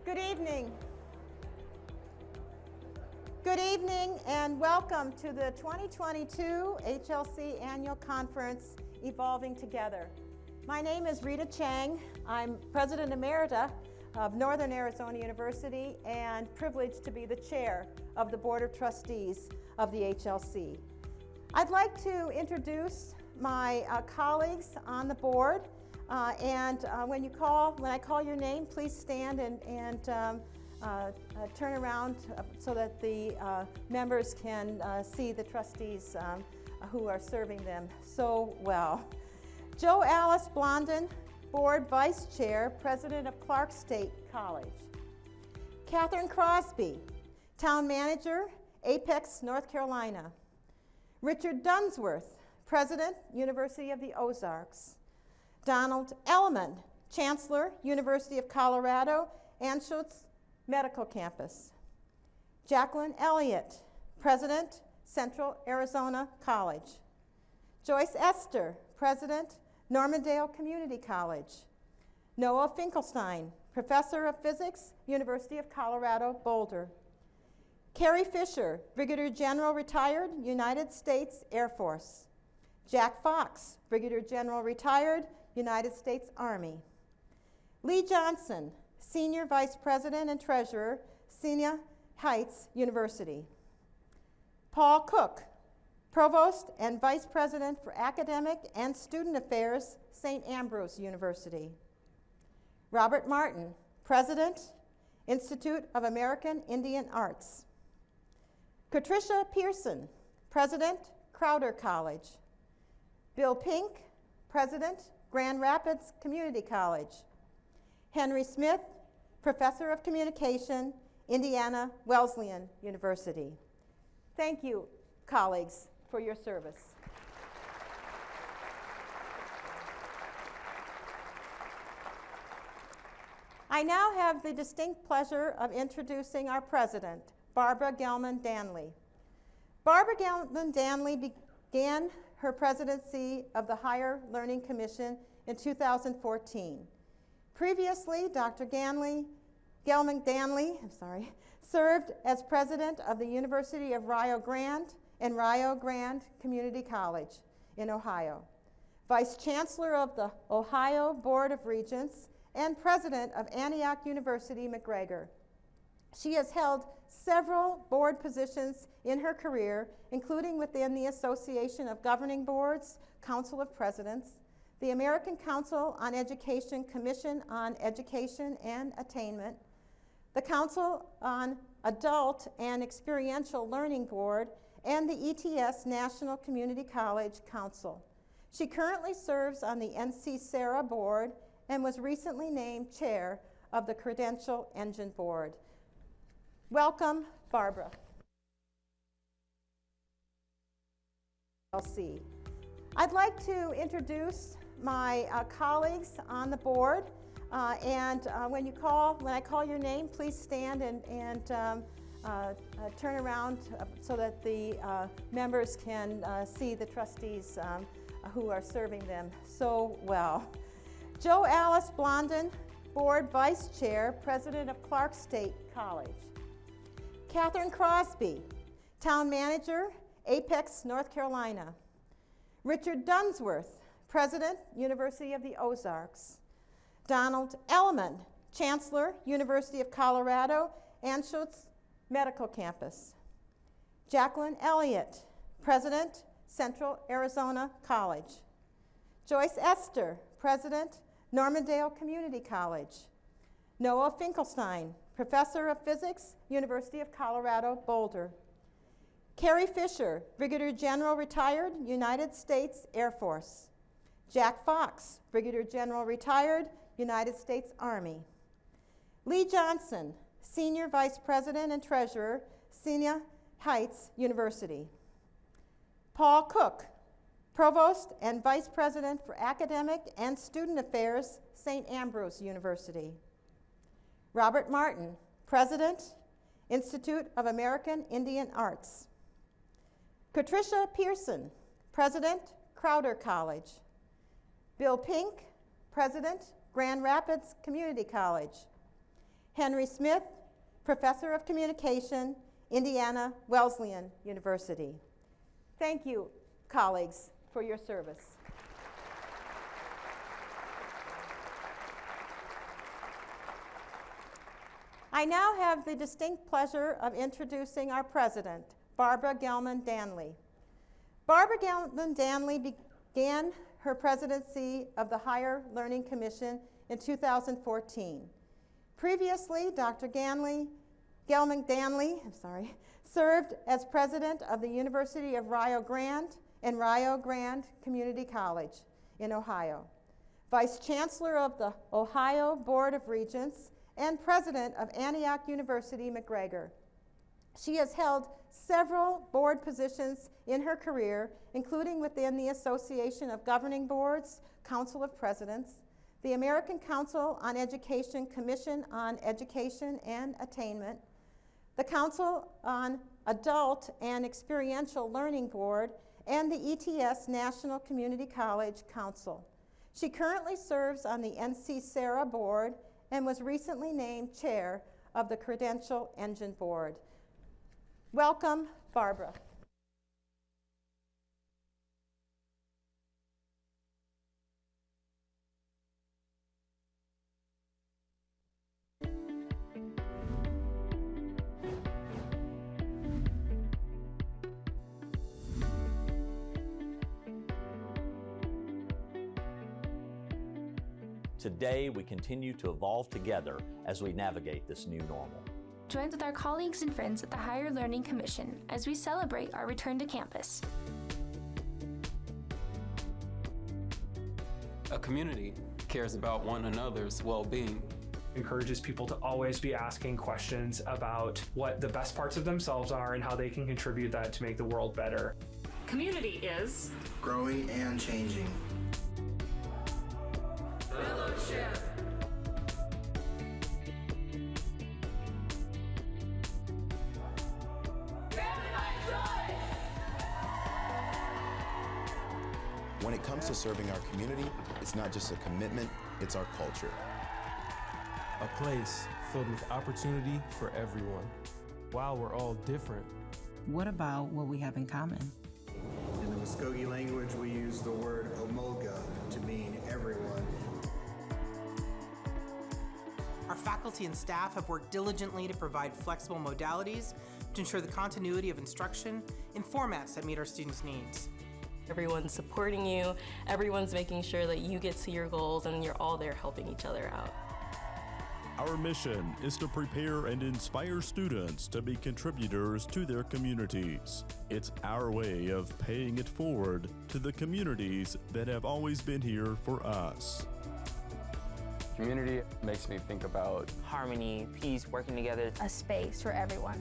Good evening. Good evening and welcome to the 2022 HLC Annual Conference, Evolving Together. My name is Rita Chang. I'm President Emerita of Northern Arizona University and privileged to be the chair of the Board of Trustees of the HLC. I'd like to introduce my colleagues on the board. When I call your name, please stand and turn around so that the members can see the trustees who are serving them so well. Jo Alice Blondin, Board Vice Chair, President of Clark State College. Catherine Crosby, Town Manager, Apex, North Carolina. Richard Dunsworth, President, University of the Ozarks. Donald Elliman, Chancellor, University of Colorado, Anschutz Medical Campus. Jacqueline Elliott, President, Central Arizona College. Joyce Esther, President, Normandale Community College. Noah Finkelstein, Professor of Physics, University of Colorado, Boulder. Carrie Fisher, Brigadier General retired, United States Air Force. Jack Fox, Brigadier General retired, United States Army. Lee Johnson, Senior Vice President and Treasurer, Siena Heights University. Paul Cook, Provost and Vice President for Academic and Student Affairs, St. Ambrose University. Robert Martin, President, Institute of American Indian Arts. Patricia Pearson, President, Crowder College. Bill Pink, President, Grand Rapids Community College. Henry Smith, Professor of Communication, Indiana Wesleyan University. Thank you, colleagues, for your service. I now have the distinct pleasure of introducing our president, Barbara Gelman Danley. Barbara Gelman Danley began her presidency of the Higher Learning Commission in 2014. Previously, Dr. Gelman Danley served as president of the University of Rio Grande and Rio Grande Community College in Ohio, vice chancellor of the Ohio Board of Regents, and president of Antioch University McGregor. She has held several board positions in her career, including within the Association of Governing Boards, Council of Presidents, the American Council on Education Commission on Education and Attainment, the Council on Adult and Experiential Learning Board, and the ETS National Community College Council. She currently serves on the NC SARA board and was recently named chair of the Credential Engine Board. Welcome, Barbara. HLC. I'd like to introduce my colleagues on the board, when I call your name, please stand and turn around so that the members can see the trustees who are serving them so well. Jo Alice Blondin, Board Vice Chair, President of Clark State College. Catherine Crosby, Town Manager, Apex, North Carolina. Richard Dunsworth, President, University of the Ozarks. Donald Elliman, Chancellor, University of Colorado, Anschutz Medical Campus. Jacqueline Elliott, President, Central Arizona College. Joyce Esther, President, Normandale Community College. Noah Finkelstein, Professor of Physics, University of Colorado, Boulder. Carrie Fisher, Brigadier General retired, United States Air Force. Jack Fox, Brigadier General retired, United States Army. Lee Johnson, Senior Vice President and Treasurer, Siena Heights University. Paul Cook, Provost and Vice President for Academic and Student Affairs, St. Ambrose University. Robert Martin, President, Institute of American Indian Arts. Patricia Pearson, President, Crowder College. Bill Pink, President, Grand Rapids Community College. Henry Smith, Professor of Communication, Indiana Wesleyan University. Thank you, colleagues, for your service. I now have the distinct pleasure of introducing our president, Barbara Gelman-Danley. Barbara Gelman-Danley began her presidency of the Higher Learning Commission in 2014. Previously, Dr. Gelman-Danley served as president of the University of Rio Grande and Rio Grande Community College in Ohio, vice chancellor of the Ohio Board of Regents, and president of Antioch University McGregor. She has held several board positions in her career, including within the Association of Governing Boards, Council of Presidents, the American Council on Education Commission on Education and Attainment, the Council on Adult and Experiential Learning Board, and the ETS National Community College Council. She currently serves on the NC SARA board and was recently named chair of the Credential Engine Board. Welcome, Barbara. Today, we continue to evolve together as we navigate this new normal. Join with our colleagues and friends at the Higher Learning Commission as we celebrate our return to campus. A community cares about one another's well-being. Encourages people to always be asking questions about what the best parts of themselves are and how they can contribute that to make the world better. Community is growing and changing. Fellowship. When it comes to serving our community, it's not just a commitment, it's our culture. A place filled with opportunity for everyone. While we're all different, what about what we have in common? In the Muskogee language, we use the word omolga to mean everyone. Our faculty and staff have worked diligently to provide flexible modalities to ensure the continuity of instruction in formats that meet our students' needs. Everyone's supporting you, everyone's making sure that you get to your goals, and you're all there helping each other out. Our mission is to prepare and inspire students to be contributors to their communities. It's our way of paying it forward to the communities that have always been here for us. Community makes me think about harmony, peace, working together. A space for everyone.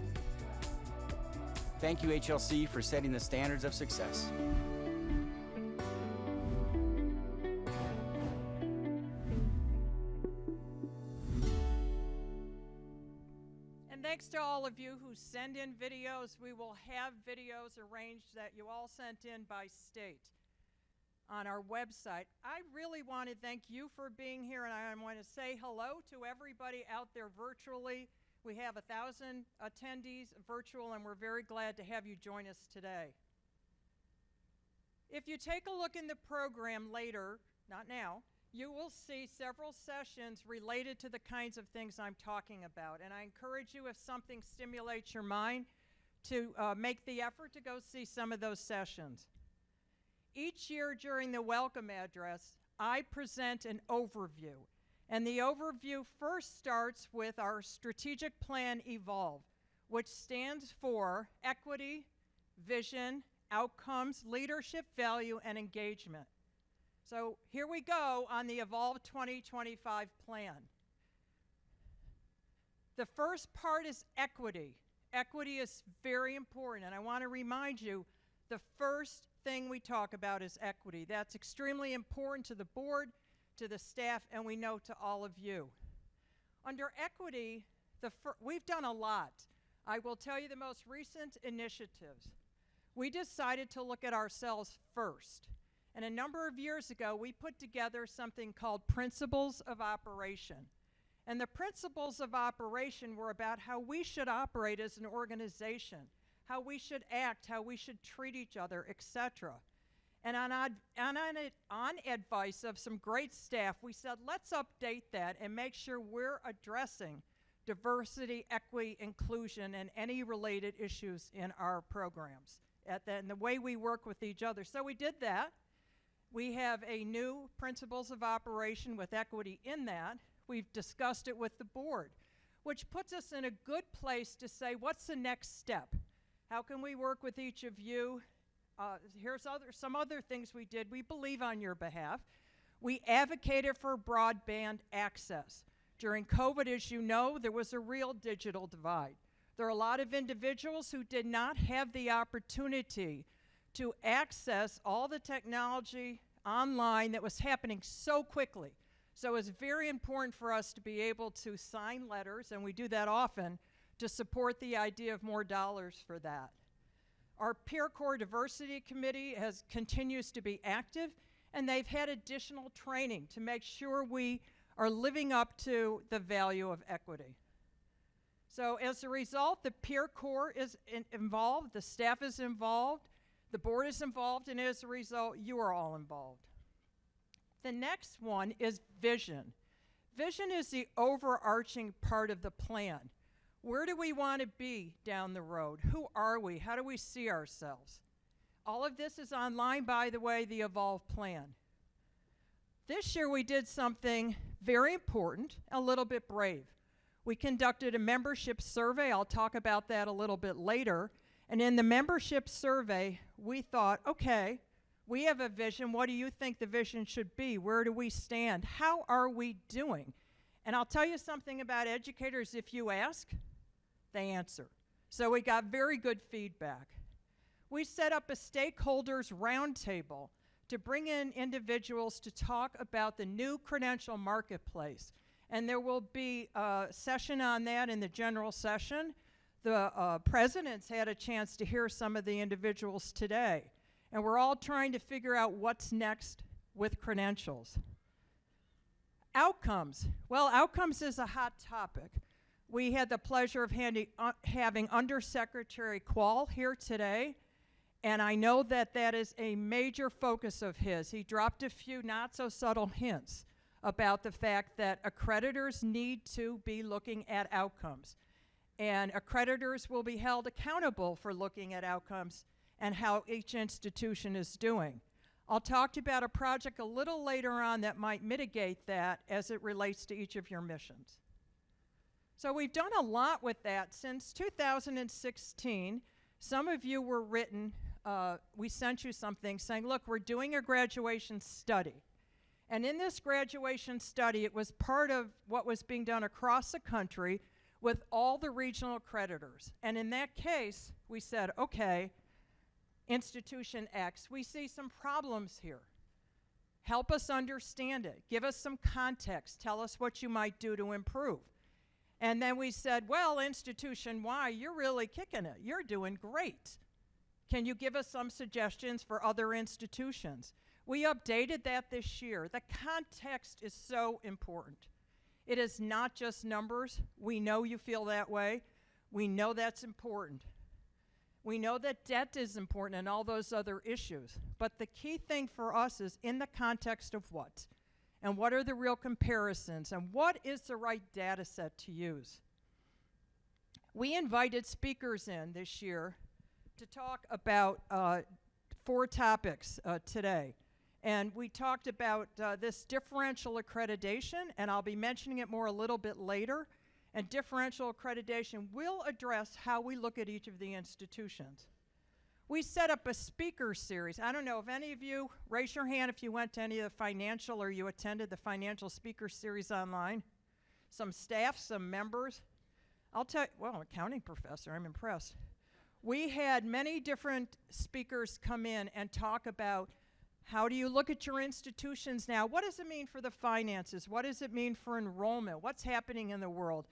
Thank you, HLC, for setting the standards of success. Thanks to all of you who send in videos. We will have videos arranged that you all sent in by state on our website. I really want to thank you for being here, and I want to say hello to everybody out there virtually. We have 1,000 attendees virtual, and we're very glad to have you join us today. If you take a look in the program later, not now, you will see several sessions related to the kinds of things I'm talking about. And I encourage you, if something stimulates your mind, to make the effort to go see some of those sessions. Each year during the welcome address, I present an overview. And the overview first starts with our strategic plan Evolve, which stands for equity, vision, outcomes, leadership, value, and engagement. So here we go on the Evolve 2025 plan. The first part is equity. Equity is very important, and I want to remind you, the first thing we talk about is equity. That's extremely important to the board, to the staff, and we know to all of you. Under equity, we've done a lot. I will tell you the most recent initiatives. We decided to look at ourselves first. And a number of years ago, we put together something called Principles of Operation. And the principles of operation were about how we should operate as an organization, how we should act, how we should treat each other, etc. And on advice of some great staff, we said, let's update that and make sure we're addressing diversity, equity, inclusion, and any related issues in our programs and the way we work with each other. So we did that. We have a new principles of operation with equity in that. We've discussed it with the board, which puts us in a good place to say, what's the next step? How can we work with each of you? Here's some other things we did. We believe on your behalf. We advocated for broadband access. During COVID, as you know, there was a real digital divide. There are a lot of individuals who did not have the opportunity to access all the technology online that was happening so quickly. So it's very important for us to be able to sign letters, and we do that often, to support the idea of more dollars for that. Our Peer Corps Diversity Committee continues to be active, and they've had additional training to make sure we are living up to the value of equity. So as a result, the Peer Corps is involved, the staff is involved, the board is involved, and as a result, you are all involved. The next one is vision. Vision is the overarching part of the plan. Where do we want to be down the road? Who are we? How do we see ourselves? All of this is online, by the way, the Evolve Plan. This year we did something very important, a little bit brave. We conducted a membership survey. I'll talk about that a little bit later. And in the membership survey, we thought, okay, we have a vision. What do you think the vision should be? Where do we stand? How are we doing? And I'll tell you something about educators. If you ask, they answer. So we got very good feedback. We set up a stakeholders roundtable to bring in individuals to talk about the new credential marketplace. And there will be a session on that in the general session. The presidents had a chance to hear some of the individuals today. And we're all trying to figure out what's next with credentials. Outcomes. Well, outcomes is a hot topic. We had the pleasure of having Undersecretary Quall here today, and I know that that is a major focus of his. He dropped a few not so subtle hints about the fact that accreditors need to be looking at outcomes, and accreditors will be held accountable for looking at outcomes and how each institution is doing. I'll talk to you about a project a little later on that might mitigate that as it relates to each of your missions. So we've done a lot with that since 2016. Some of you were written, we sent you something saying, look, we're doing a graduation study. And in this graduation study, it was part of what was being done across the country with all the regional accreditors. And in that case, we said, okay, Institution X, we see some problems here. Help us understand it. Give us some context. Tell us what you might do to improve. And then we said, well, Institution Y, you're really kicking it. You're doing great. Can you give us some suggestions for other institutions? We updated that this year. The context is so important. It is not just numbers. We know you feel that way. We know that's important. We know that debt is important and all those other issues. But the key thing for us is in the context of what? And what are the real comparisons? And what is the right data set to use? We invited speakers in this year to talk about 4 topics today. And we talked about this differential accreditation, and I'll be mentioning it more a little bit later. And differential accreditation will address how we look at each of the institutions. We set up a speaker series. I don't know if any of you, raise your hand if you went to any of the financial or you attended the financial speaker series online. Some staff, some members. I'll tell you, well, accounting professor, I'm impressed. We had many different speakers come in and talk about how do you look at your institutions now? What does it mean for the finances? What does it mean for enrollment? What's happening in the world?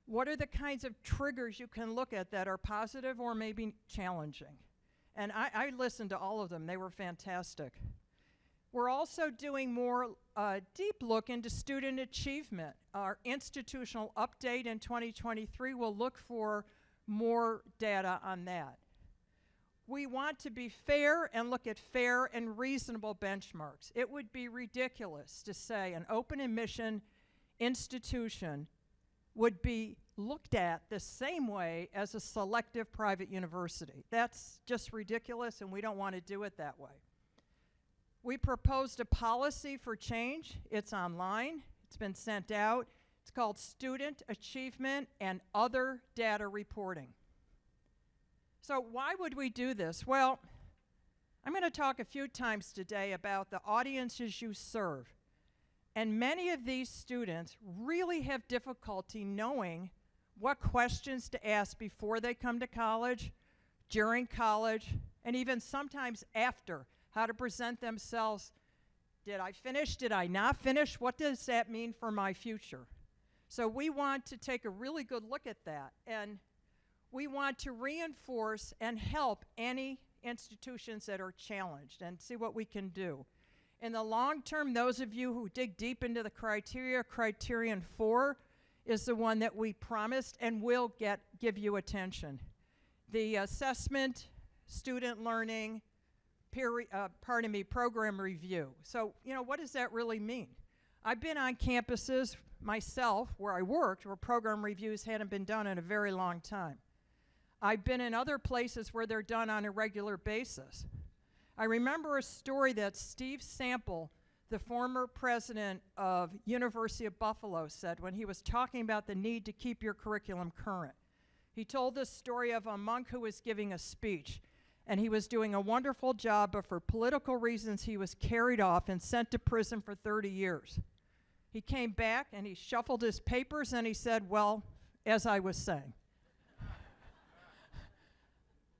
What are the kinds of triggers you can look at that are positive or maybe challenging? And I listened to all of them. They were fantastic. We're also doing more deep look into student achievement. Our institutional update in 2023 will look for more data on that. We want to be fair and look at fair and reasonable benchmarks. It would be ridiculous to say an open admission institution would be looked at the same way as a selective private university. That's just ridiculous, and we don't want to do it that way. We proposed a policy for change. It's online. It's been sent out. It's called Student Achievement and Other Data Reporting. So why would we do this? Well, I'm going to talk a few times today about the audiences you serve. And many of these students really have difficulty knowing what questions to ask before they come to college, during college, and even sometimes after, how to present themselves. Did I finish? Did I not finish? What does that mean for my future? So we want to take a really good look at that, and we want to reinforce and help any institutions that are challenged and see what we can do. In the long term, those of you who dig deep into the criteria, Criterion 4 is the one that we promised and will give you attention. The assessment, student learning, program review. So, what does that really mean? I've been on campuses myself where I worked where program reviews hadn't been done in a very long time. I've been in other places where they're done on a regular basis. I remember a story that Steve Sample, the former president of University of Buffalo, said when he was talking about the need to keep your curriculum current. He told this story of a monk who was giving a speech, and he was doing a wonderful job, but for political reasons he was carried off and sent to prison for 30 years. He came back and he shuffled his papers and he said, well, as I was saying.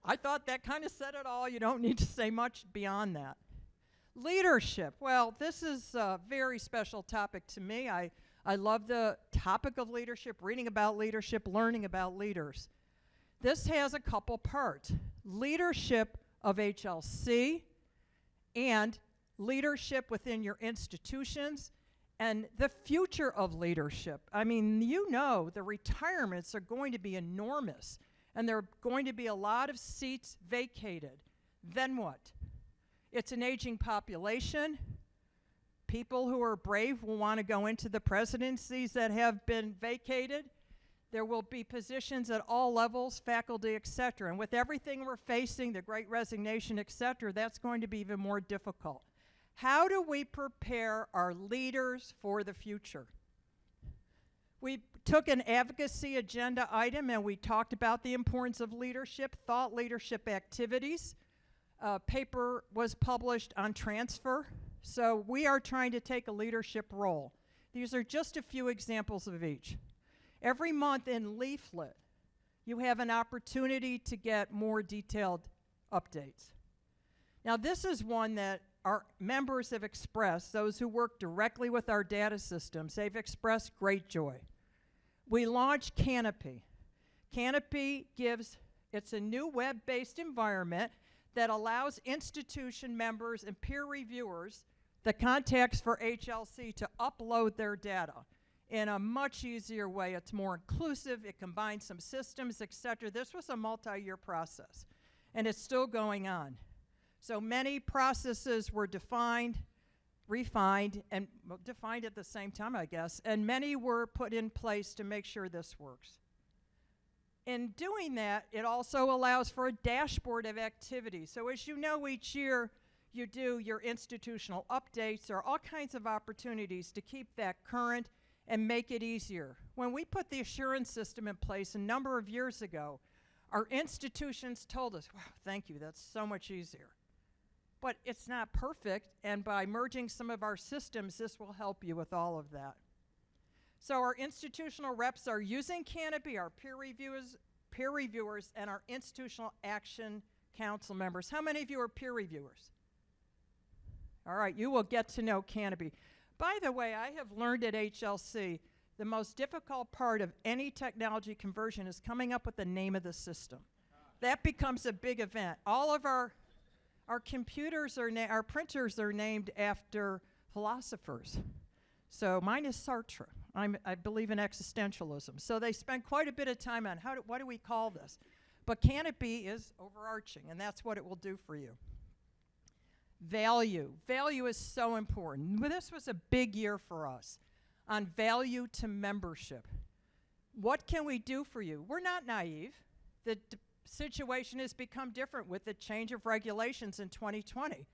I thought that kind of said it all. You don't need to say much beyond that. Leadership. Well, this is a very special topic to me. I love the topic of leadership, reading about leadership, learning about leaders. This has a couple parts. Leadership of HLC and leadership within your institutions and the future of leadership. I mean, the retirements are going to be enormous. And there are going to be a lot of seats vacated. Then what? It's an aging population. People who are brave will want to go into the presidencies that have been vacated. There will be positions at all levels, faculty, et cetera. And with everything we're facing, the Great Resignation, et cetera, that's going to be even more difficult. How do we prepare our leaders for the future? We took an advocacy agenda item and we talked about the importance of leadership, thought leadership activities. A paper was published on transfer. So we are trying to take a leadership role. These are just a few examples of each. Every month in Leaflet, you have an opportunity to get more detailed updates. Now this is one that our members have expressed, those who work directly with our data systems, they've expressed great joy. We launched Canopy. Canopy it's a new web-based environment that allows institution members and peer reviewers, the contacts for HLC, to upload their data in a much easier way. It's more inclusive, it combines some systems, et cetera. This was a multi-year process, and it's still going on. So many processes were defined, refined, and defined at the same time, I guess, and many were put in place to make sure this works. In doing that, it also allows for a dashboard of activity. So as you know, each year you do your institutional updates. There are all kinds of opportunities to keep that current and make it easier. When we put the assurance system in place a number of years ago, our institutions told us, wow, thank you, that's so much easier. But it's not perfect, and by merging some of our systems, this will help you with all of that. So our institutional reps are using Canopy, our peer reviewers, and our institutional action council members. How many of you are peer reviewers? All right, you will get to know Canopy. By the way, I have learned at HLC, the most difficult part of any technology conversion is coming up with the name of the system. That becomes a big event. All of our Our our printers are named after philosophers. So mine is Sartre. I believe in existentialism. So they spend quite a bit of time on what do we call this? But Canopy is overarching, and that's what it will do for you. Value. Value is so important. Well, this was a big year for us on value to membership. What can we do for you? We're not naive. The situation has become different with the change of regulations in 2020.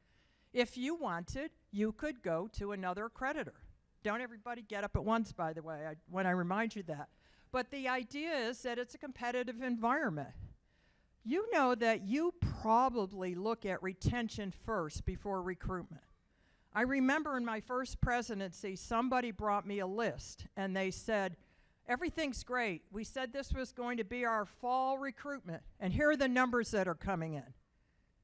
If you wanted, you could go to another accreditor. Don't everybody get up at once, by the way, when I remind you that. But the idea is that it's a competitive environment. You know that you probably look at retention first before recruitment. I remember in my first presidency, somebody brought me a list, and they said, everything's great. We said this was going to be our fall recruitment, and here are the numbers that are coming in.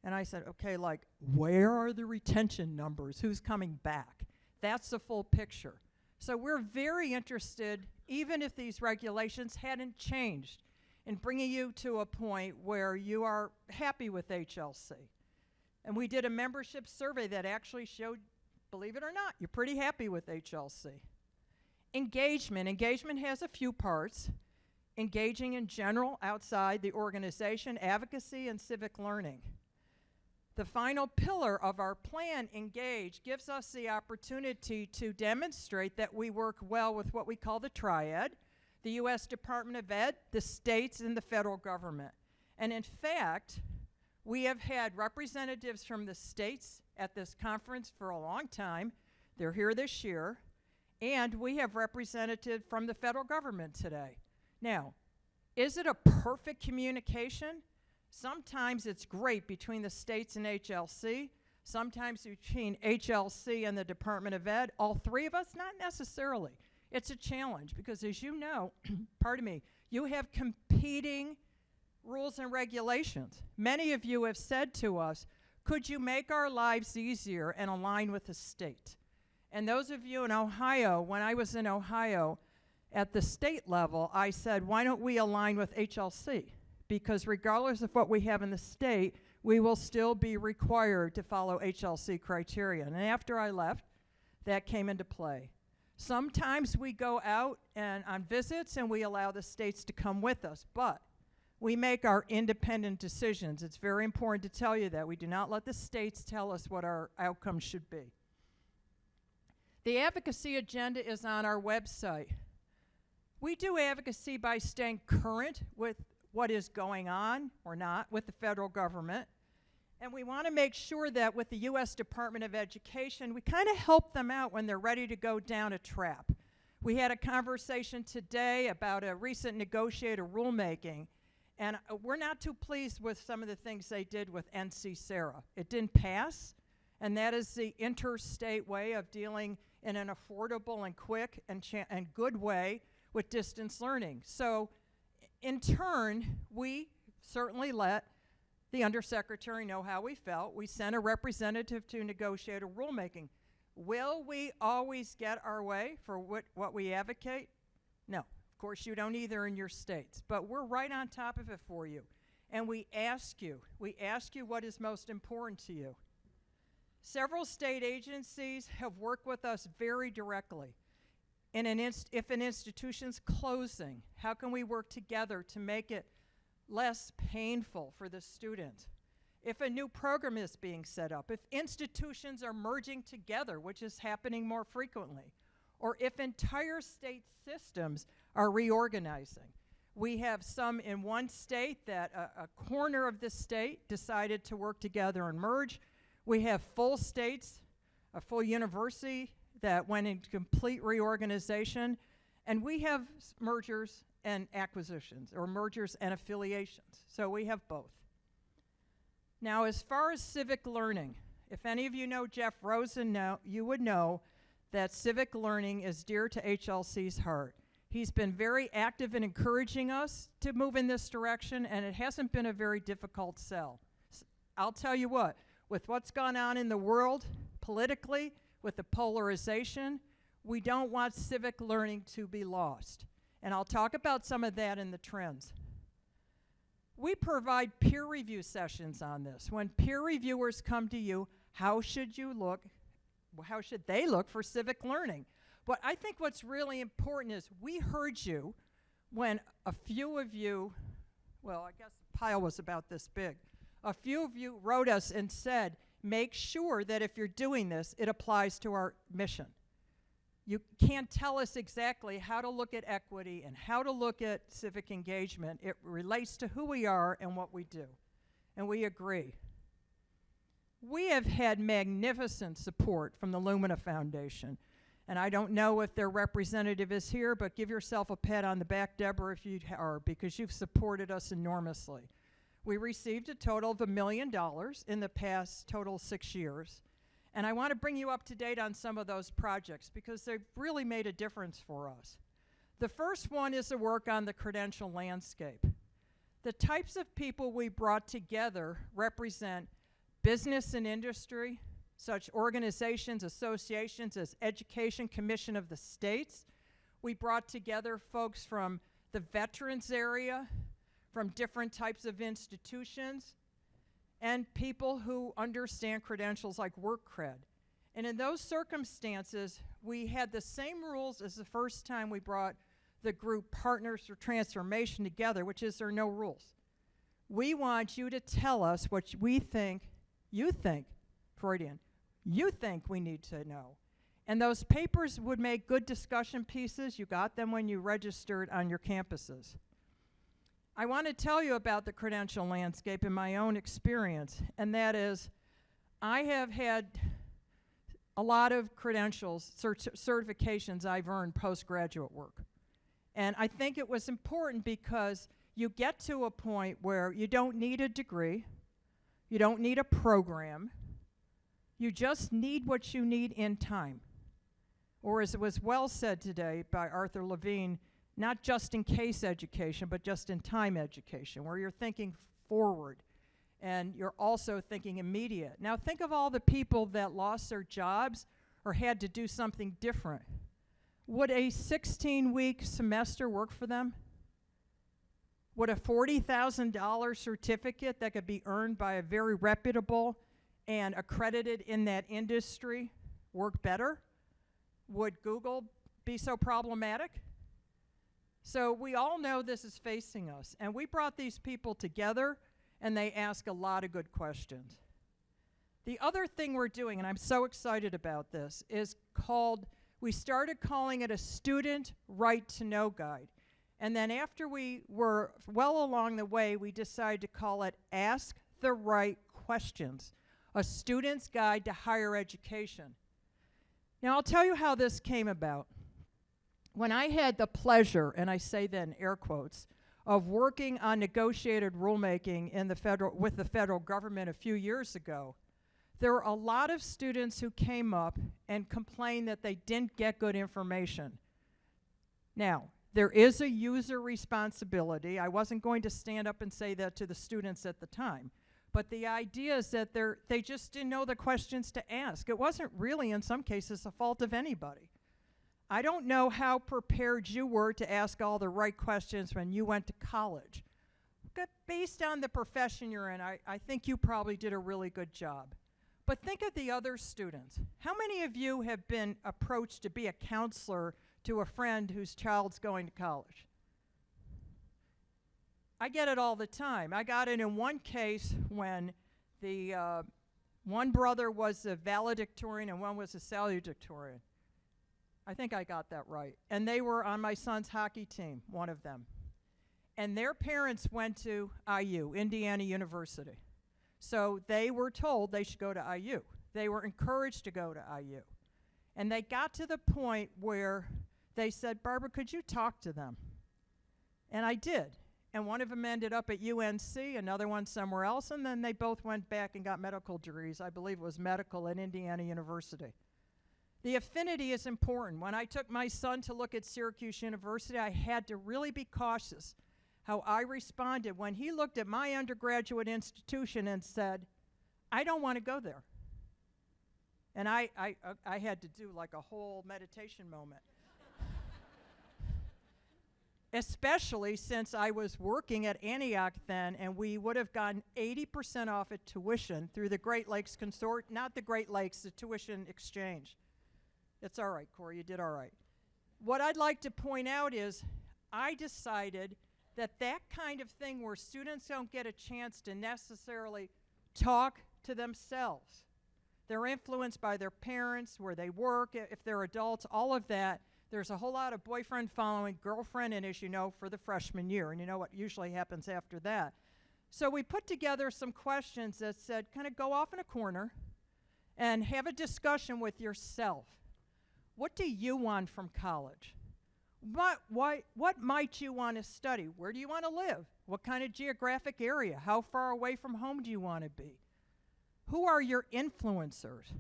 And I said, okay, like, where are the retention numbers? Who's coming back? That's the full picture. So we're very interested, even if these regulations hadn't changed, in bringing you to a point where you are happy with HLC. And we did a membership survey that actually showed, believe it or not, you're pretty happy with HLC. Engagement. Engagement has a few parts. Engaging in general outside the organization, advocacy, and civic learning. The final pillar of our plan, Engage, gives us the opportunity to demonstrate that we work well with what we call the triad, the U.S. Department of Ed, the states, and the federal government. And in fact, we have had representatives from the states at this conference for a long time. They're here this year. And we have representatives from the federal government today. Now, is it a perfect communication? Sometimes it's great between the states and HLC. Sometimes between HLC and the Department of Ed. All three of us, not necessarily. It's a challenge because, as you know, pardon me, you have competing rules and regulations. Many of you have said to us, could you make our lives easier and align with the state? And those of you in Ohio, when I was in Ohio at the state level, I said, why don't we align with HLC? Because regardless of what we have in the state, we will still be required to follow HLC criteria. And after I left, that came into play. Sometimes we go out and on visits and we allow the states to come with us, but we make our independent decisions. It's very important to tell you that. We do not let the states tell us what our outcomes should be. The advocacy agenda is on our website. We do advocacy by staying current with what is going on or not with the federal government. And we want to make sure that with the U.S. Department of Education, we kind of help them out when they're ready to go down a trap. We had a conversation today about a recent negotiated rulemaking, and we're not too pleased with some of the things they did with NC Sarah. It didn't pass, and that is the interstate way of dealing in an affordable and quick and good way with distance learning. So in turn, we certainly let the undersecretary know how we felt. We sent a representative to negotiate a rulemaking. Will we always get our way for what we advocate? No. Of course, you don't either in your states. But we're right on top of it for you. And we ask you what is most important to you. Several state agencies have worked with us very directly. If an institution's closing, how can we work together to make it less painful for the student? If a new program is being set up, if institutions are merging together, which is happening more frequently, or if entire state systems are reorganizing. We have some in one state that a corner of the state decided to work together and merge. We have full states, a full university that went into complete reorganization, and we have mergers and acquisitions, or mergers and affiliations. So we have both. Now, as far as civic learning, if any of you know Jeff Rosen, you would know that civic learning is dear to HLC's heart. He's been very active in encouraging us to move in this direction, and it hasn't been a very difficult sell. I'll tell you what, with what's gone on in the world politically, with the polarization, we don't want civic learning to be lost. And I'll talk about some of that in the trends. We provide peer review sessions on this. When peer reviewers come to you, how should they look for civic learning? But I think what's really important is we heard you when a few of you, well, I guess the pile was about this big. A few of you wrote us and said, make sure that if you're doing this, it applies to our mission. You can't tell us exactly how to look at equity and how to look at civic engagement. It relates to who we are and what we do. And we agree. We have had magnificent support from the Lumina Foundation. And I don't know if their representative is here, but give yourself a pat on the back, Deborah, if you are, because you've supported us enormously. We received a total of $1 million in the past total 6 years. And I want to bring you up to date on some of those projects because they've really made a difference for us. The first one is the work on the credential landscape. The types of people we brought together represent business and industry, such organizations, associations as Education Commission of the States. We brought together folks from the veterans area, from different types of institutions, and people who understand credentials like work cred. And in those circumstances, we had the same rules as the first time we brought the group Partners for Transformation together, which is there are no rules. We want you to tell us what you think, Freudian, you think we need to know. And those papers would make good discussion pieces. You got them when you registered on your campuses. I want to tell you about the credential landscape in my own experience, and that is I have had a lot of credentials, certifications I've earned postgraduate work. And I think it was important because you get to a point where you don't need a degree, you don't need a program, you just need what you need in time. Or as it was well said today by Arthur Levine, not just in case education, but just in time education, where you're thinking forward and you're also thinking immediate. Now think of all the people that lost their jobs or had to do something different. Would a 16-week semester work for them? Would a $40,000 certificate that could be earned by a very reputable and accredited in that industry work better? Would Google be so problematic? So we all know this is facing us, and we brought these people together, and they ask a lot of good questions. The other thing we're doing, and I'm so excited about this, is we started calling it a Student Right to Know Guide. And then after we were well along the way, we decided to call it Ask the Right Questions, a student's guide to higher education. Now I'll tell you how this came about. When I had the pleasure, and I say that in air quotes, of working on negotiated rulemaking with the federal government a few years ago, there were a lot of students who came up and complained that they didn't get good information. Now, there is a user responsibility. I wasn't going to stand up and say that to the students at the time, but the idea is that they just didn't know the questions to ask. It wasn't really, in some cases, the fault of anybody. I don't know how prepared you were to ask all the right questions when you went to college. But based on the profession you're in, I think you probably did a really good job. But think of the other students. How many of you have been approached to be a counselor to a friend whose child's going to college? I get it all the time. I got it in one case when the one brother was a valedictorian and one was a salutatorian. I think I got that right. And they were on my son's hockey team, one of them. And their parents went to IU, Indiana University. So they were told they should go to IU. They were encouraged to go to IU. And they got to the point where they said, Barbara, could you talk to them? And I did. And one of them ended up at UNC, another one somewhere else, and then they both went back and got medical degrees. I believe it was medical at Indiana University. The affinity is important. When I took my son to look at Syracuse University, I had to really be cautious how I responded when he looked at my undergraduate institution and said, I don't want to go there. And I had to do like a whole meditation moment. especially since I was working at Antioch then, and we would have gotten 80% off at tuition through the Great Lakes Consort, not the Great Lakes, the tuition exchange. It's all right, Corey, you did all right. What I'd like to point out is I decided that that kind of thing where students don't get a chance to necessarily talk to themselves, they're influenced by their parents, where they work, if they're adults, all of that. There's a whole lot of boyfriend following girlfriend in, as you know, for the freshman year, and you know what usually happens after that. So we put together some questions that said, kind of go off in a corner and have a discussion with yourself. What do you want from college? What might you want to study? Where do you want to live? What kind of geographic area? How far away from home do you want to be? Who are your influencers?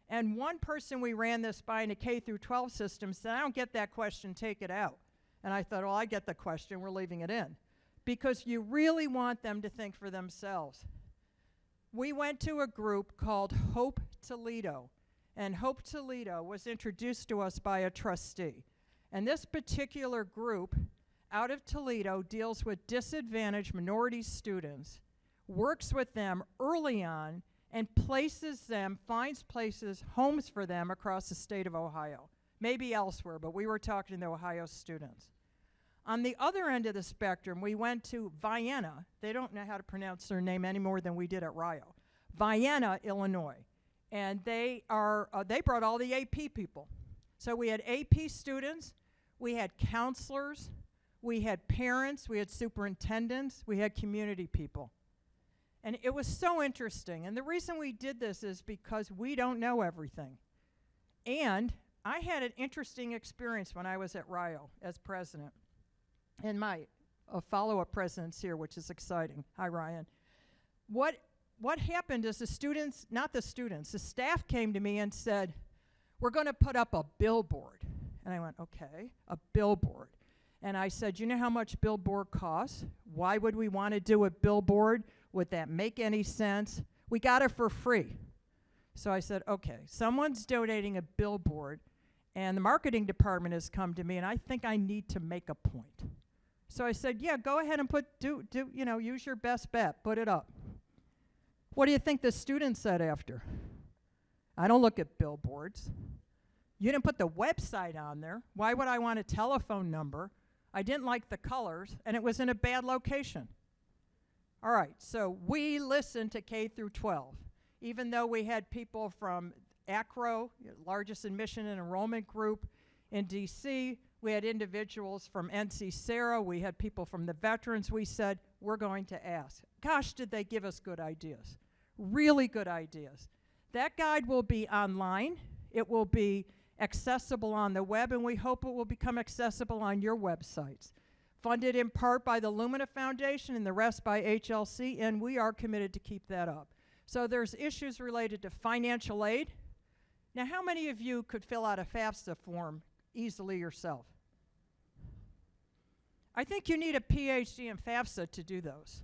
And one person we ran this by in a K through 12 system said, I don't get that question, take it out. And I thought, well, I get the question, we're leaving it in. Because you really want them to think for themselves. We went to a group called Hope Toledo. And Hope Toledo was introduced to us by a trustee. And this particular group out of Toledo deals with disadvantaged minority students, works with them early on, and finds places, homes for them across the state of Ohio. Maybe elsewhere, but we were talking to Ohio students. On the other end of the spectrum, we went to Vienna. They don't know how to pronounce their name any more than we did at Rio. Vienna, Illinois. And they brought all the AP people. So we had AP students, we had counselors, we had parents, we had superintendents, we had community people. And it was so interesting. And the reason we did this is because we don't know everything. And I had an interesting experience when I was at Rio as president. And my follow-up president's here, which is exciting. Hi, Ryan. What happened is the staff came to me and said, we're going to put up a billboard. And I went, okay, a billboard. And I said, you know how much billboard costs? Why would we want to do a billboard? Would that make any sense? We got it for free. So I said, okay, someone's donating a billboard, and the marketing department has come to me, and I think I need to make a point. So I said, yeah, go ahead and use your best bet, put it up. What do you think the students said after? I don't look at billboards. You didn't put the website on there. Why would I want a telephone number? I didn't like the colors, and it was in a bad location. All right, so we listened to K through 12. Even though we had people from ACRO, largest admission and enrollment group in DC, we had individuals from NC Sarah, we had people from the veterans, we said, we're going to ask. Gosh, did they give us good ideas. Really good ideas. That guide will be online. It will be accessible on the web, and we hope it will become accessible on your websites. Funded in part by the Lumina Foundation and the rest by HLC, and we are committed to keep that up. So there's issues related to financial aid. Now, how many of you could fill out a FAFSA form easily yourself? I think you need a PhD in FAFSA to do those.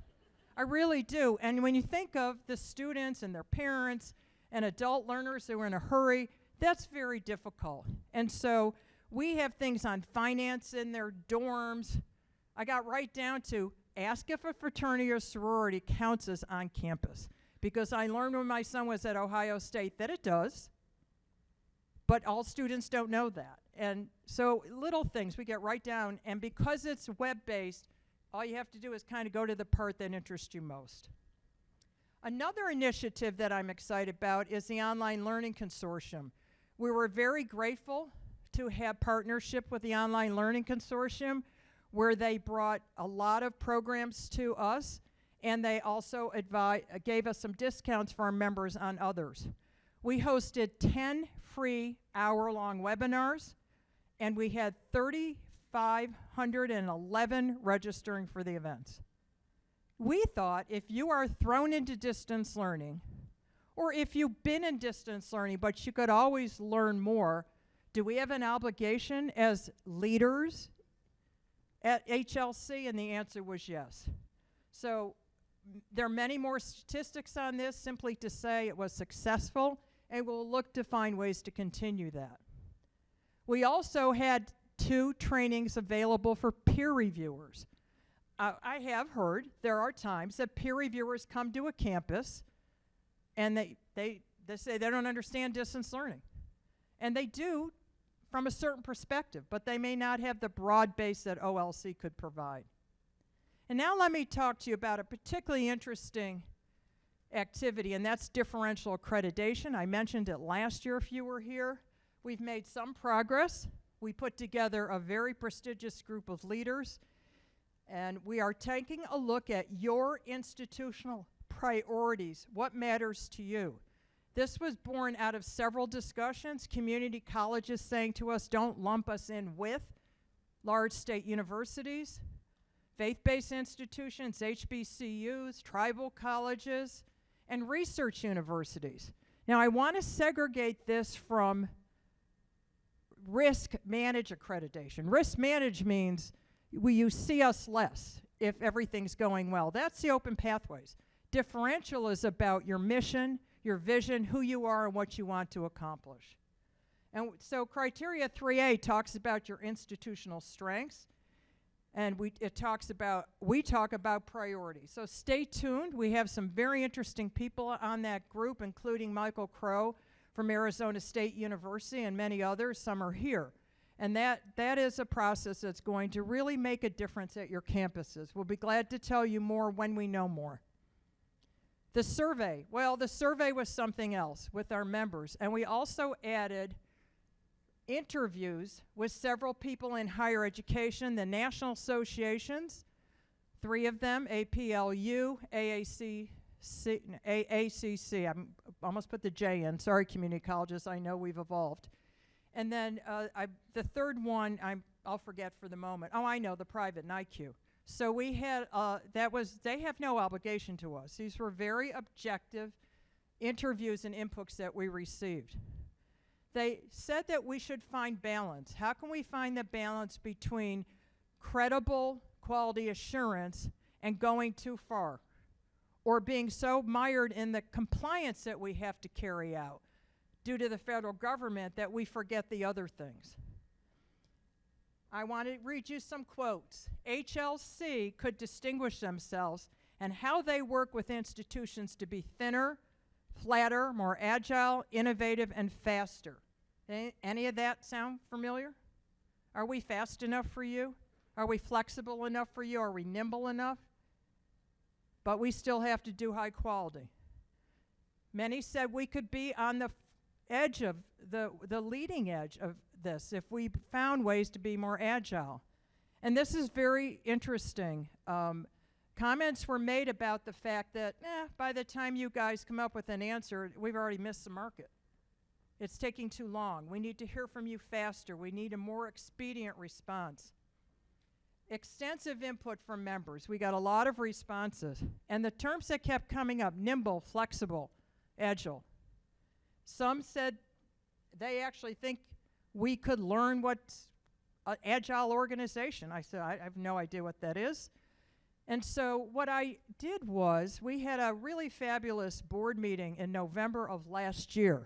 I really do. And when you think of the students and their parents and adult learners who are in a hurry, that's very difficult. And so we have things on finance in their dorms. I got right down to ask if a fraternity or sorority counts as on campus. Because I learned when my son was at Ohio State that it does, but all students don't know that. And so little things we get right down, and because it's web-based, all you have to do is kind of go to the part that interests you most. Another initiative that I'm excited about is the Online Learning Consortium. We were very grateful to have partnership with the Online Learning Consortium, where they brought a lot of programs to us, and they also gave us some discounts for our members on others. We hosted 10 free hour-long webinars, and we had 3,511 registering for the events. We thought if you are thrown into distance learning, or if you've been in distance learning but you could always learn more, do we have an obligation as leaders at HLC? And the answer was yes. So there are many more statistics on this, simply to say it was successful, and we'll look to find ways to continue that. We also had 2 trainings available for peer peer reviewers. I have heard there are times that peer reviewers come to a campus and they say they don't understand distance learning. And they do from a certain perspective, but they may not have the broad base that OLC could provide. And now let me talk to you about a particularly interesting activity, and that's differential accreditation. I mentioned it last year if you were here. We've made some progress. We put together a very prestigious group of leaders, and we are taking a look at your institutional priorities, what matters to you. This was born out of several discussions. Community colleges saying to us, don't lump us in with large state universities, faith-based institutions, HBCUs, tribal colleges, and research universities. Now, I want to segregate this from risk manage accreditation. Risk manage means you see us less if everything's going well. That's the open pathways. Differential is about your mission, your vision, who you are, and what you want to accomplish. And so criteria 3A talks about your institutional strengths, and we talk about priorities. So stay tuned. We have some very interesting people on that group, including Michael Crow from Arizona State University and many others. Some are here. And that is a process that's going to really make a difference at your campuses. We'll be glad to tell you more when we know more. The survey. Well, the survey was something else with our members. And we also added interviews with several people in higher education, the national associations, 3 of them, APLU, AACC, I almost put the J in, sorry community colleges, I know we've evolved. And then the third one, I'll forget for the moment. Oh, I know, the private, NICU. So we had, they have no obligation to us. These were very objective interviews and inputs that we received. They said that we should find balance. How can we find the balance between credible quality assurance and going too far, or being so mired in the compliance that we have to carry out due to the federal government that we forget the other things? I want to read you some quotes. HLC could distinguish themselves and how they work with institutions to be thinner, flatter, more agile, innovative, and faster. Any of that sound familiar? Are we fast enough for you? Are we flexible enough for you? Are we nimble enough? But we still have to do high quality. Many said we could be on the edge of the leading edge of this if we found ways to be more agile. And this is very interesting. Comments were made about the fact that by the time you guys come up with an answer, we've already missed the market. It's taking too long. We need to hear from you faster. We need a more expedient response. Extensive input from members. We got a lot of responses. And the terms that kept coming up, nimble, flexible, agile. Some said they actually think we could learn what's an agile organization. I said, I have no idea what that is. And so what I did was, we had a really fabulous board meeting in November of last year.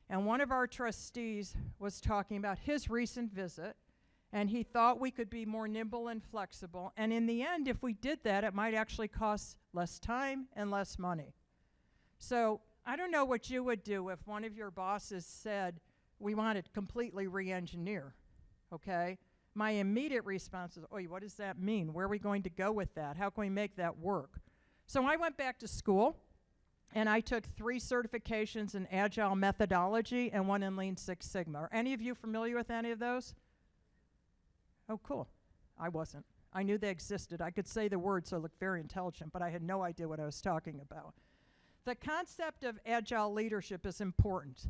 And one of our trustees was talking about his recent visit, and he thought we could be more nimble and flexible. And in the end, if we did that, it might actually cost less time and less money. So I don't know what you would do if one of your bosses said, we want to completely re-engineer, okay? My immediate response is, oh, what does that mean? Where are we going to go with that? How can we make that work? So I went back to school, and I took 3 certifications in Agile methodology and 1 in Lean Six Sigma. Are any of you familiar with any of those? Oh, cool. I wasn't. I knew they existed. I could say the words, so I looked very intelligent, but I had no idea what I was talking about. The concept of Agile leadership is important.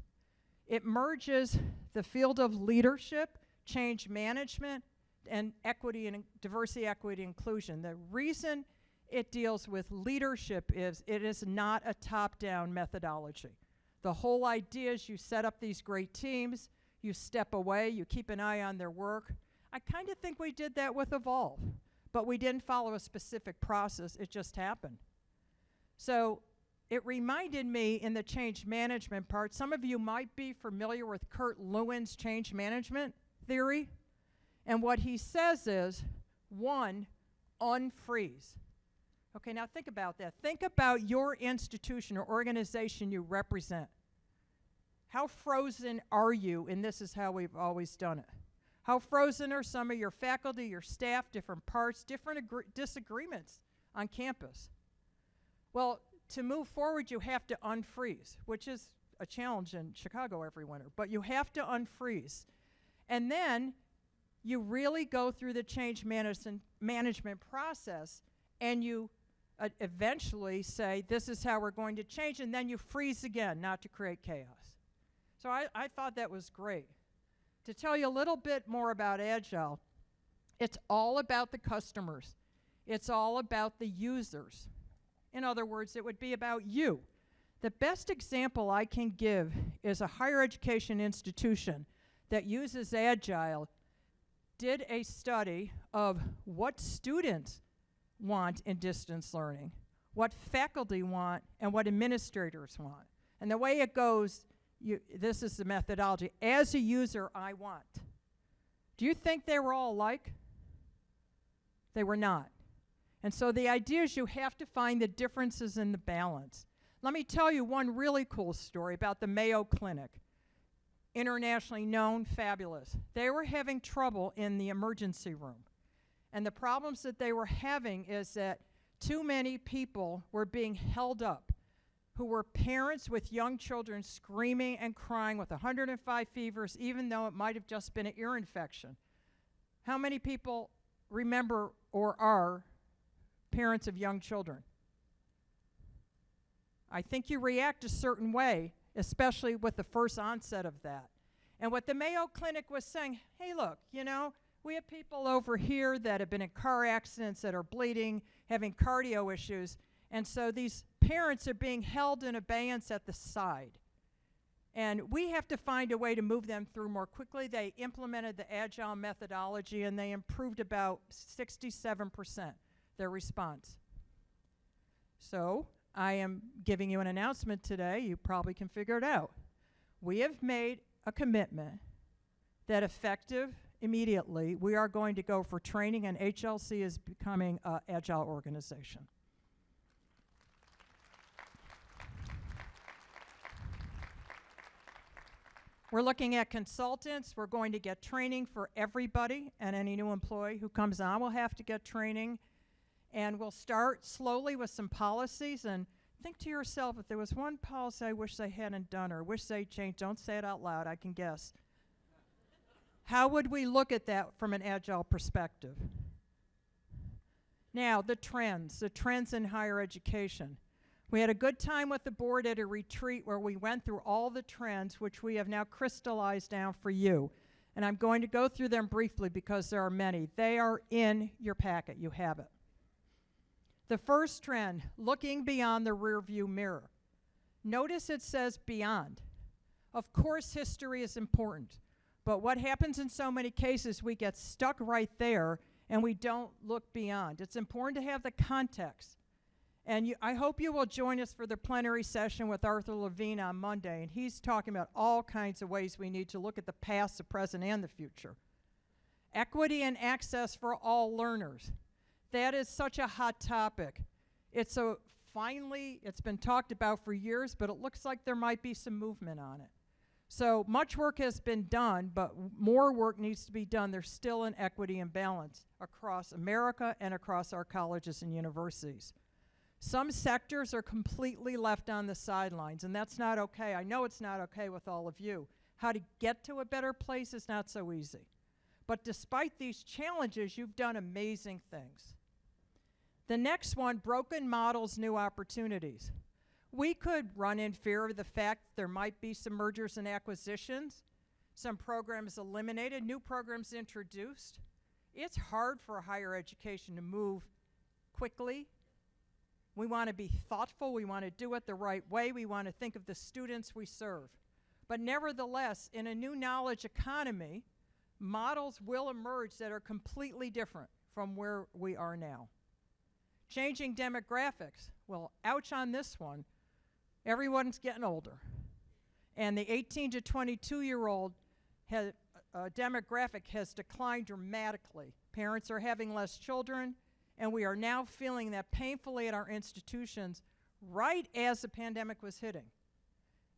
It merges the field of leadership, change management, and equity and diversity, equity, inclusion. The reason it deals with leadership is it is not a top-down methodology. The whole idea is you set up these great teams, you step away, you keep an eye on their work. I kind of think we did that with Evolve, but we didn't follow a specific process, it just happened. So it reminded me in the change management part, some of you might be familiar with Kurt Lewin's change management theory. And what he says is, One, unfreeze. Okay, now think about that. Think about your institution or organization you represent. How frozen are you? And this is how we've always done it. How frozen are some of your faculty, your staff, different parts, different disagreements on campus? Well, to move forward, you have to unfreeze, which is a challenge in Chicago every winter, but you have to unfreeze. And then you really go through the change management process, and you eventually say, this is how we're going to change, and then you freeze again, not to create chaos. So I thought that was great. To tell you a little bit more about Agile, it's all about the customers. It's all about the users. In other words, it would be about you. The best example I can give is a higher education institution that uses Agile did a study of what students want in distance learning, what faculty want, and what administrators want. And the way it goes, this is the methodology. As a user, I want. Do you think they were all alike? They were not. And so the idea is you have to find the differences in the balance. Let me tell you one really cool story about the Mayo Clinic. Internationally known, fabulous. They were having trouble in the emergency room. And the problems that they were having is that too many people were being held up who were parents with young children screaming and crying with 105 fevers, even though it might have just been an ear infection. How many people remember or are parents of young children? I think you react a certain way, especially with the first onset of that. And what the Mayo Clinic was saying, hey, look, you know, we have people over here that have been in car accidents, that are bleeding, having cardio issues, and so these parents are being held in abeyance at the side. And we have to find a way to move them through more quickly. They implemented the Agile methodology, and they improved about 67% their response. So I am giving you an announcement today. You probably can figure it out. We have made a commitment that effective immediately, we are going to go for training, and HLC is becoming an Agile organization. We're looking at consultants. We're going to get training for everybody, and any new employee who comes on will have to get training. And we'll start slowly with some policies, and think to yourself, if there was one policy I wish they hadn't done or wish they changed, don't say it out loud, I can guess. How would we look at that from an Agile perspective? Now, the trends in higher education. We had a good time with the board at a retreat where we went through all the trends, which we have now crystallized down for you. And I'm going to go through them briefly because there are many. They are in your packet. You have it. The first trend, looking beyond the rearview mirror. Notice it says beyond. Of course, history is important. But what happens in so many cases, we get stuck right there and we don't look beyond. It's important to have the context. And I hope you will join us for the plenary session with Arthur Levine on Monday, and he's talking about all kinds of ways we need to look at the past, the present, and the future. Equity and access for all learners. That is such a hot topic. It's been talked about for years, but it looks like there might be some movement on it. So much work has been done, but more work needs to be done. There's still an equity imbalance across America and across our colleges and universities. Some sectors are completely left on the sidelines, and that's not okay. I know it's not okay with all of you. How to get to a better place is not so easy. But despite these challenges, you've done amazing things. The next one, broken models, new opportunities. We could run in fear of the fact that there might be some mergers and acquisitions, some programs eliminated, new programs introduced. It's hard for higher education to move quickly. We want to be thoughtful. We want to do it the right way. We want to think of the students we serve. But nevertheless, in a new knowledge economy, models will emerge that are completely different from where we are now. Changing demographics. Well, ouch on this one. Everyone's getting older. And the 18 to 22-year-old demographic has declined dramatically. Parents are having less children, and we are now feeling that painfully at our institutions right as the pandemic was hitting.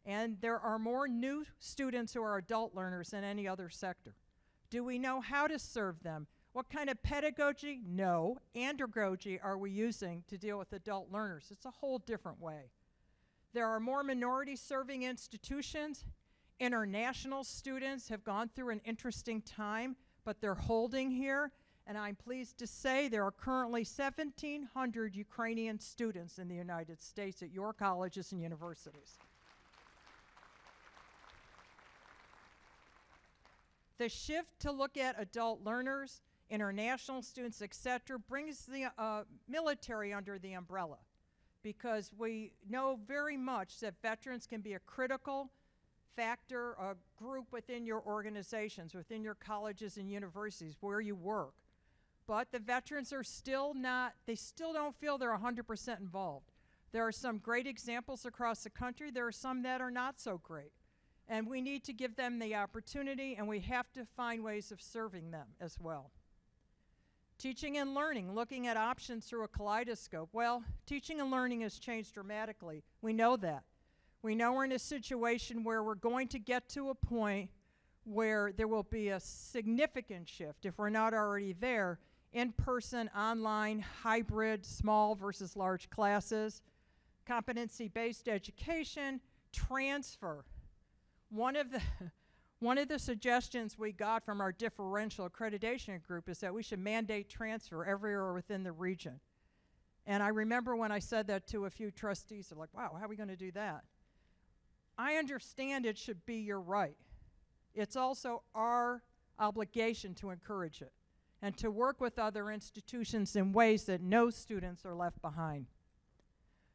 And there are more new students who are adult learners than any other sector. Do we know how to serve them? What kind of pedagogy? No. Andragogy are we using to deal with adult learners? It's a whole different way. There are more minority-serving institutions. International students have gone through an interesting time, but they're holding here. And I'm pleased to say there are currently 1,700 Ukrainian students in the United States at your colleges and universities. The shift to look at adult learners, international students, etc., brings the military under the umbrella, because we know very much that veterans can be a critical factor, a group within your organizations, within your colleges and universities where you work. But the veterans are still not, they still don't feel they're 100% involved. There are some great examples across the country. There are some that are not so great. And we need to give them the opportunity, and we have to find ways of serving them as well. Teaching and learning, looking at options through a kaleidoscope. Well, teaching and learning has changed dramatically. We know that. We know we're in a situation where we're going to get to a point where there will be a significant shift, if we're not already there, in-person, online, hybrid, small versus large classes, competency-based education, transfer. One of the suggestions we got from our differential accreditation group is that we should mandate transfer everywhere within the region. And I remember when I said that to a few trustees, they're like, wow, how are we going to do that? I understand it should be your right. It's also our obligation to encourage it and to work with other institutions in ways that no students are left behind.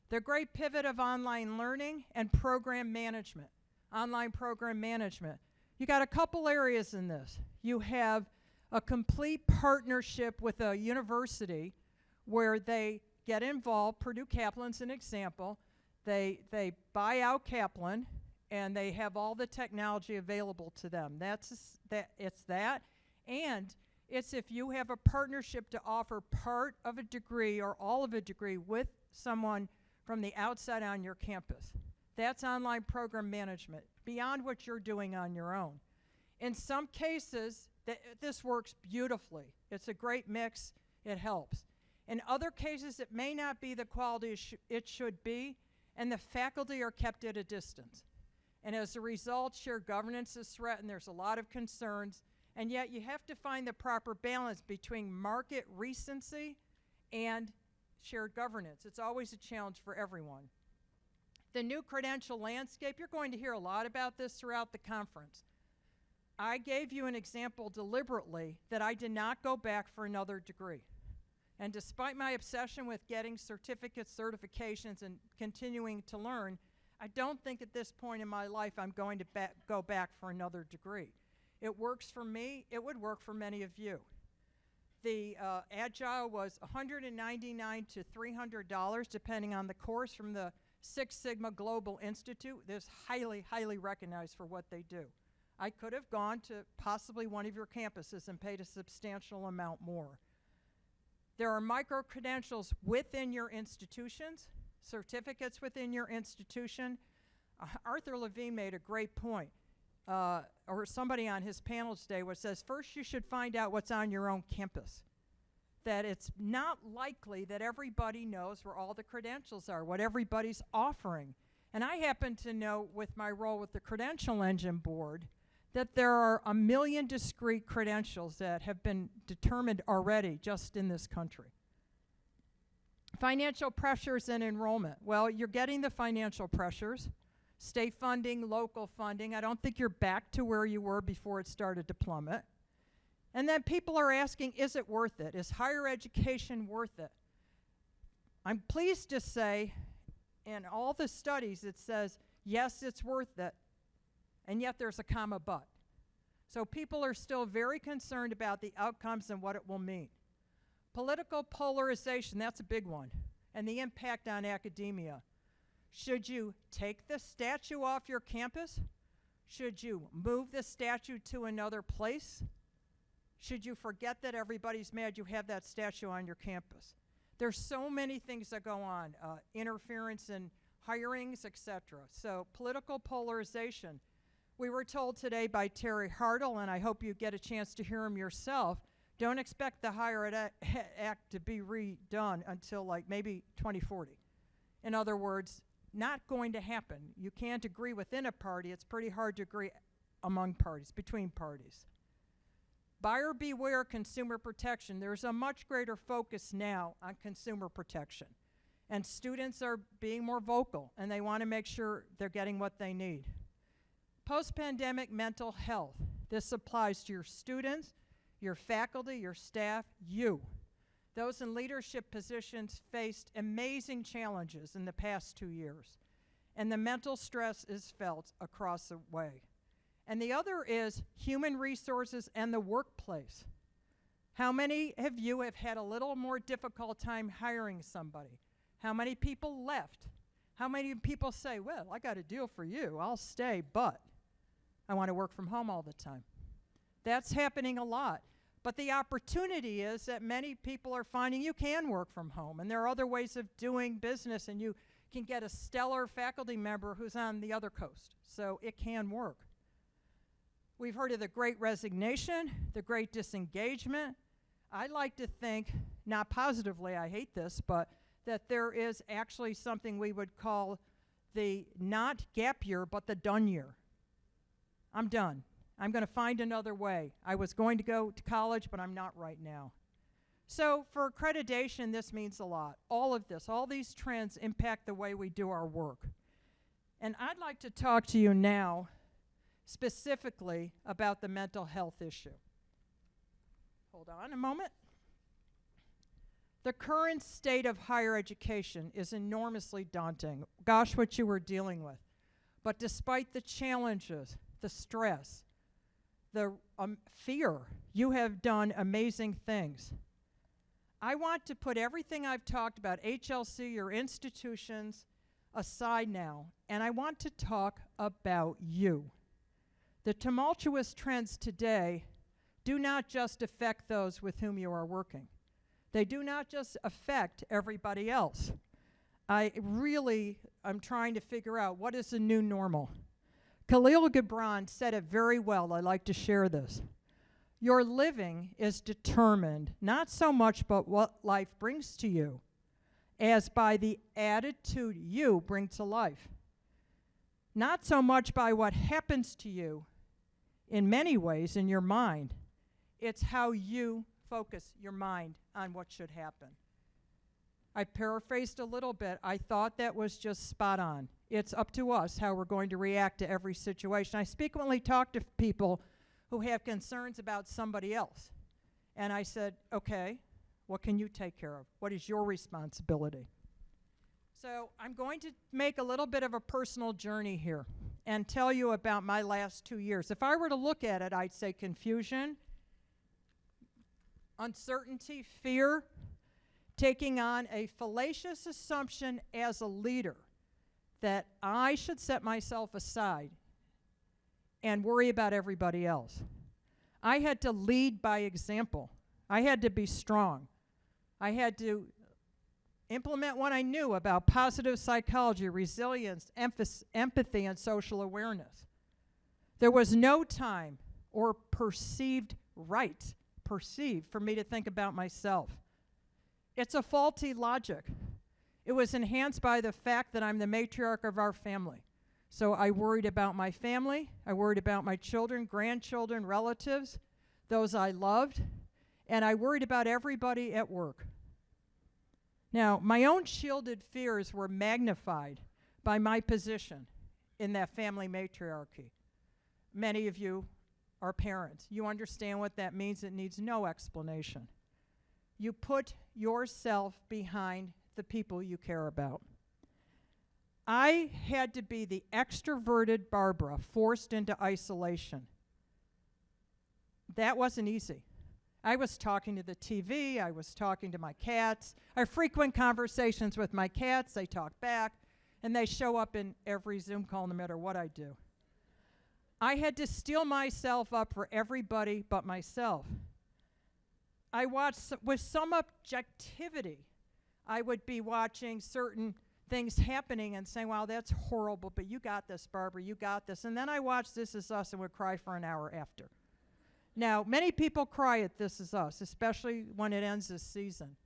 The great pivot of online learning and program management. Online program management. You got a couple areas in this. You have a complete partnership with a university where they get involved. Purdue Kaplan's an example. They buy out Kaplan, and they have all the technology available to them. It's that, and it's if you have a partnership to offer part of a degree or all of a degree with someone from the outside on your campus. That's online program management, beyond what you're doing on your own. In some cases, this works beautifully. It's a great mix. It helps. In other cases, it may not be the quality it should be, and the faculty are kept at a distance. And as a result, shared governance is threatened. There's a lot of concerns. And yet you have to find the proper balance between market recency and shared governance. It's always a challenge for everyone. The new credential landscape, you're going to hear a lot about this throughout the conference. I gave you an example deliberately that I did not go back for another degree. And despite my obsession with getting certificates, certifications, and continuing to learn, I don't think at this point in my life I'm going to go back for another degree. It works for me. It would work for many of you. The Agile was $199 to $300, depending on the course, from the Six Sigma Global Institute. This highly, highly recognized for what they do. I could have gone to possibly one of your campuses and paid a substantial amount more. There are micro-credentials within your institutions, certificates within your institution. Arthur Levine made a great point, or somebody on his panel today, which says, first you should find out what's on your own campus. That it's not likely that everybody knows where all the credentials are, what everybody's offering. And I happen to know, with my role with the Credential Engine Board, that there are 1 million discrete credentials that have been determined already just in this country. Financial pressures and enrollment. Well, you're getting the financial pressures. State funding, local funding. I don't think you're back to where you were before it started to plummet. And then people are asking, is it worth it? Is higher education worth it? I'm pleased to say, in all the studies, it says, yes, it's worth it. And yet there's a comma but. So people are still very concerned about the outcomes and what it will mean. Political polarization, that's a big one, and the impact on academia. Should you take the statue off your campus? Should you move the statue to another place? should you forget that everybody's mad you have that statue on your campus? There's so many things that go on, interference in hirings, etc. So political polarization. We were told today by Terry Hartle, and I hope you get a chance to hear him yourself, don't expect the Hire Ed Act to be redone until like maybe 2040. In other words, not going to happen. You can't agree within a party. It's pretty hard to agree among parties, between parties. Buyer beware consumer protection. There's a much greater focus now on consumer protection. And students are being more vocal, and they want to make sure they're getting what they need. Post-pandemic mental health. This applies to your students, your faculty, your staff, you. Those in leadership positions faced amazing challenges in the past 2 years, and the mental stress is felt across the way. And the other is human resources and the workplace. How many of you have had a little more difficult time hiring somebody? How many people left? How many people say, well, I got a deal for you, I'll stay, but I want to work from home all the time? That's happening a lot. But the opportunity is that many people are finding you can work from home, and there are other ways of doing business, and you can get a stellar faculty member who's on the other coast. So it can work. We've heard of the Great Resignation, the Great Disengagement. I like to think, not positively, I hate this, but that there is actually something we would call the not gap year, but the done year. I'm done. I'm going to find another way. I was going to go to college, but I'm not right now. So for accreditation, this means a lot. All of this, all these trends impact the way we do our work. And I'd like to talk to you now specifically about the mental health issue. Hold on a moment. The current state of higher education is enormously daunting. Gosh, what you were dealing with. But despite the challenges, the stress, the fear, you have done amazing things. I want to put everything I've talked about, HLC, your institutions, aside now, and I want to talk about you. The tumultuous trends today do not just affect those with whom you are working. They do not just affect everybody else. I'm trying to figure out what is the new normal. Khalil Gibran said it very well. I like to share this. Your living is determined not so much by what life brings to you as by the attitude you bring to life. Not so much by what happens to you in many ways in your mind. It's how you focus your mind on what should happen. I paraphrased a little bit. I thought that was just spot on. It's up to us how we're going to react to every situation. I frequently talk to people who have concerns about somebody else. And I said, okay, what can you take care of? What is your responsibility? So I'm going to make a little bit of a personal journey here and tell you about my last 2 years. If I were to look at it, I'd say confusion, uncertainty, fear, taking on a fallacious assumption as a leader that I should set myself aside and worry about everybody else. I had to lead by example. I had to be strong. I had to implement what I knew about positive psychology, resilience, empathy, and social awareness. There was no time or perceived for me to think about myself. It's a faulty logic. It was enhanced by the fact that I'm the matriarch of our family. So I worried about my family, I worried about my children, grandchildren, relatives, those I loved, and I worried about everybody at work. Now, my own shielded fears were magnified by my position in that family matriarchy. Many of you are parents. You understand what that means. It needs no explanation. You put yourself behind the people you care about. I had to be the extroverted Barbara forced into isolation. That wasn't easy. I was talking to the TV, I was talking to my cats. I have frequent conversations with my cats, they talk back, and they show up in every Zoom call no matter what I do. I had to steel myself up for everybody but myself. I watched with some objectivity. I would be watching certain things happening and saying, wow, that's horrible, but you got this, Barbara, you got this. And then I watched This Is Us and would cry for an hour after. Now, many people cry at This Is Us, especially when it ends this season.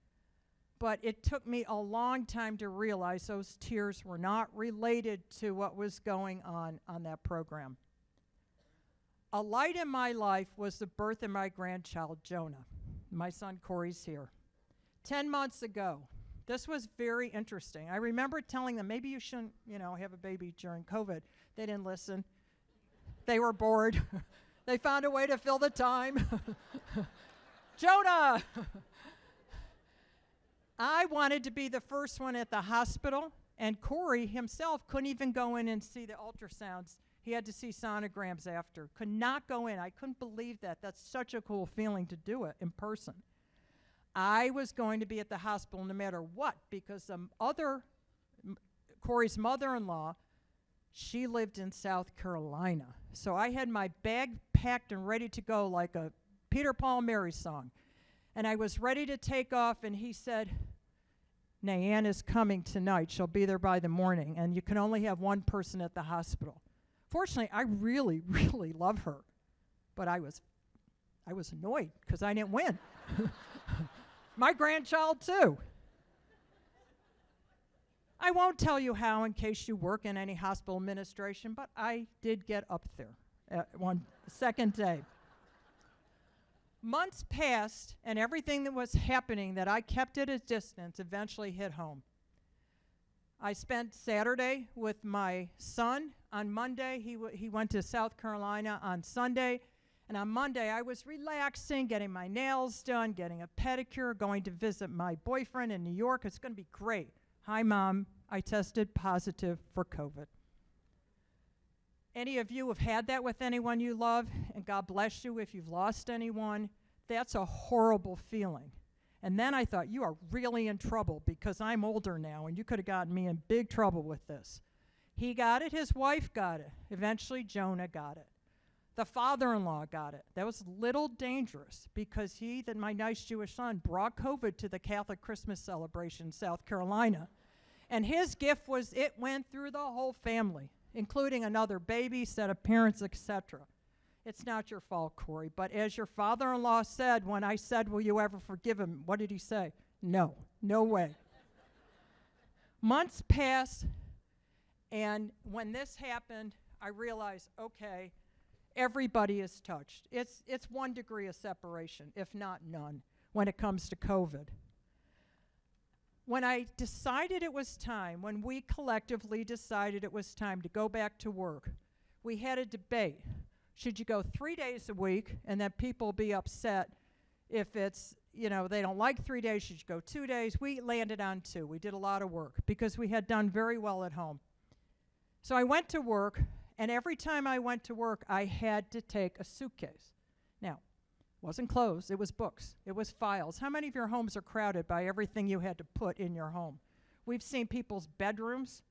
But it took me a long time to realize those tears were not related to what was going on that program. A light in my life was the birth of my grandchild, Jonah. My son Corey's here. 10 months ago. This was very interesting. I remember telling them, maybe you shouldn't, have a baby during COVID. They didn't listen. They were bored. They found a way to fill the time. Jonah! I wanted to be the first one at the hospital, and Corey himself couldn't even go in and see the ultrasounds. He had to see sonograms after. Could not go in. I couldn't believe that. That's such a cool feeling to do it in person. I was going to be at the hospital no matter what, because Corey's mother-in-law, she lived in South Carolina. So I had my bag packed and ready to go like a Peter, Paul, Mary song. And I was ready to take off, and he said, Nayan is coming tonight. She'll be there by the morning, and you can only have one person at the hospital. Fortunately, I really, really love her. But I was annoyed because I didn't win. My grandchild, too. I won't tell you how in case you work in any hospital administration, but I did get up there at one second day. Months passed, and everything that was happening that I kept at a distance eventually hit home. I spent Saturday with my son. On Monday, he went to South Carolina on Sunday. And on Monday, I was relaxing, getting my nails done, getting a pedicure, going to visit my boyfriend in New York. It's going to be great. Hi, Mom. I tested positive for COVID. Any of you have had that with anyone you love, and God bless you if you've lost anyone. That's a horrible feeling. And then I thought, you are really in trouble because I'm older now, and you could have gotten me in big trouble with this. He got it. His wife got it. Eventually, Jonah got it. The father-in-law got it. That was a little dangerous because my nice Jewish son, brought COVID to the Catholic Christmas celebration in South Carolina. And his gift was it went through the whole family, including another baby, set of parents, etc. It's not your fault, Corey. But as your father-in-law said, when I said, will you ever forgive him? What did he say? No, no way. Months passed, and when this happened, I realized, okay, everybody is touched. It's 1 degree of separation, if not none, when it comes to COVID. When I decided it was time, when we collectively decided it was time to go back to work, we had a debate. Should you go 3 days a week and then people be upset if it's, they don't like 3 days, should you go 2 days? We landed on 2. We did a lot of work because we had done very well at home. So I went to work, and every time I went to work, I had to take a suitcase. Now, it wasn't clothes, it was books, it was files. How many of your homes are crowded by everything you had to put in your home? We've seen people's bedrooms,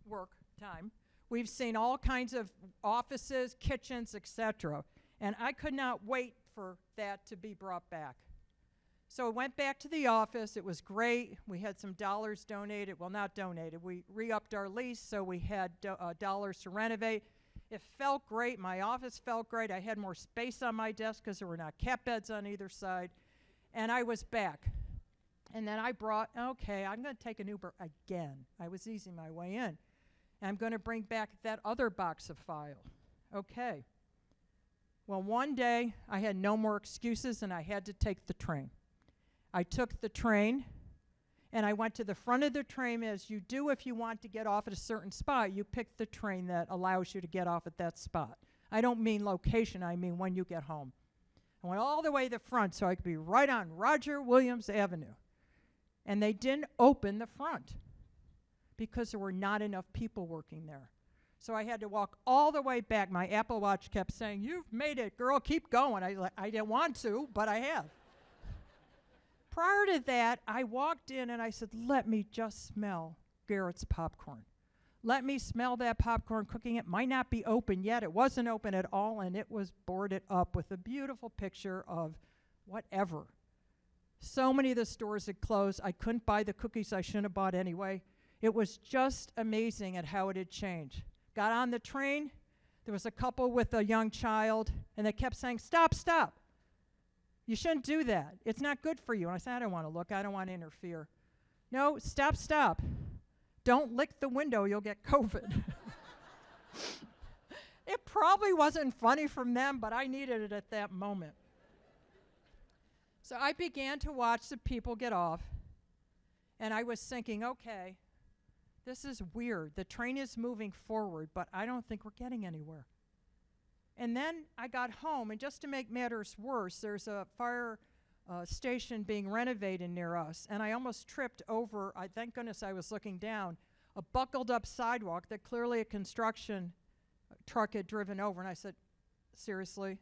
work time. We've seen all kinds of offices, kitchens, etc. And I could not wait for that to be brought back. So I went back to the office. It was great. We had some dollars donated. Well, not donated. We re-upped our lease, so we had dollars to renovate. It felt great. My office felt great. I had more space on my desk because there were not cat beds on either side. And I was back. And then I okay, I'm going to take an Uber again. I was easing my way in. And I'm going to bring back that other box of file. Okay. Well, one day, I had no more excuses, and I had to take the train. I took the train, and I went to the front of the train, as you do if you want to get off at a certain spot. You pick the train that allows you to get off at that spot. I don't mean location, I mean when you get home. I went all the way to the front so I could be right on Roger Williams Avenue. And they didn't open the front because there were not enough people working there. So I had to walk all the way back. My Apple Watch kept saying, "You've made it, girl, keep going." I didn't want to, but I have. Prior to that, I walked in and I said, let me just smell Garrett's popcorn. Let me smell that popcorn cooking. It might not be open yet. It wasn't open at all, and it was boarded up with a beautiful picture of whatever. So many of the stores had closed. I couldn't buy the cookies I shouldn't have bought anyway. It was just amazing at how it had changed. Got on the train, there was a couple with a young child, and they kept saying, "Stop, stop. You shouldn't do that. It's not good for you." And I said, "I don't want to look. I don't want to interfere." "No, stop, stop. Don't lick the window. You'll get COVID." It probably wasn't funny from them, but I needed it at that moment. So I began to watch the people get off, and I was thinking, okay, this is weird. The train is moving forward, but I don't think we're getting anywhere. And then I got home, and just to make matters worse, there's a fire station being renovated near us, and I almost tripped over, thank goodness I was looking down, a buckled up sidewalk that clearly a construction truck had driven over, and I said, seriously?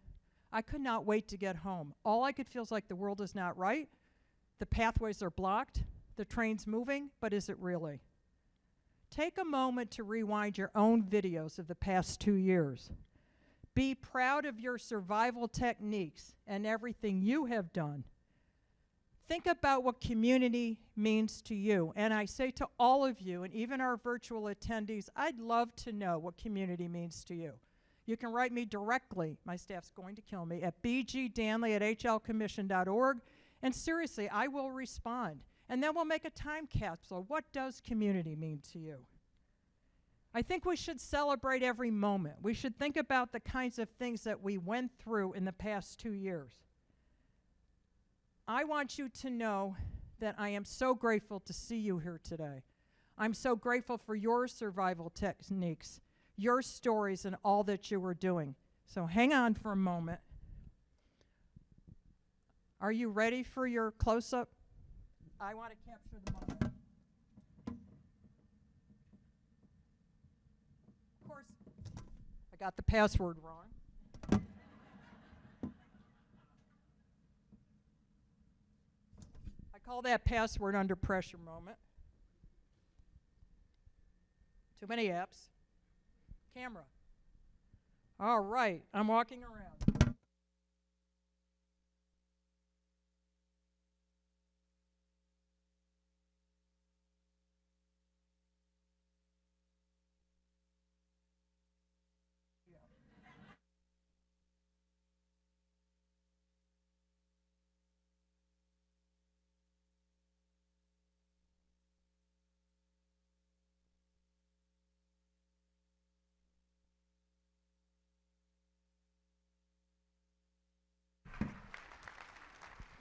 I could not wait to get home. All I could feel is like the world is not right, the pathways are blocked, the train's moving, but is it really? Take a moment to rewind your own videos of the past 2 years. Be proud of your survival techniques and everything you have done. Think about what community means to you. And I say to all of you, and even our virtual attendees, I'd love to know what community means to you. You can write me directly, my staff's going to kill me, at bgdanley@hlcommission.org. And seriously, I will respond. And then we'll make a time capsule. What does community mean to you? I think we should celebrate every moment. We should think about the kinds of things that we went through in the past 2 years. I want you to know that I am so grateful to see you here today. I'm so grateful for your survival techniques, your stories, and all that you were doing. So hang on for a moment. Are you ready for your close-up? I want to capture the moment. Of course, I got the password wrong. I call that password under pressure moment. Too many apps. Camera. All right, I'm walking around.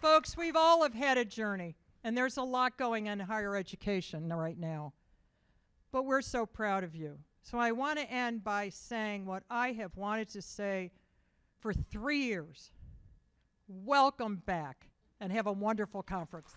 Folks, we've all have had a journey, and there's a lot going on in higher education right now. But we're so proud of you. So I want to end by saying what I have wanted to say for 3 years. Welcome back, and have a wonderful conference.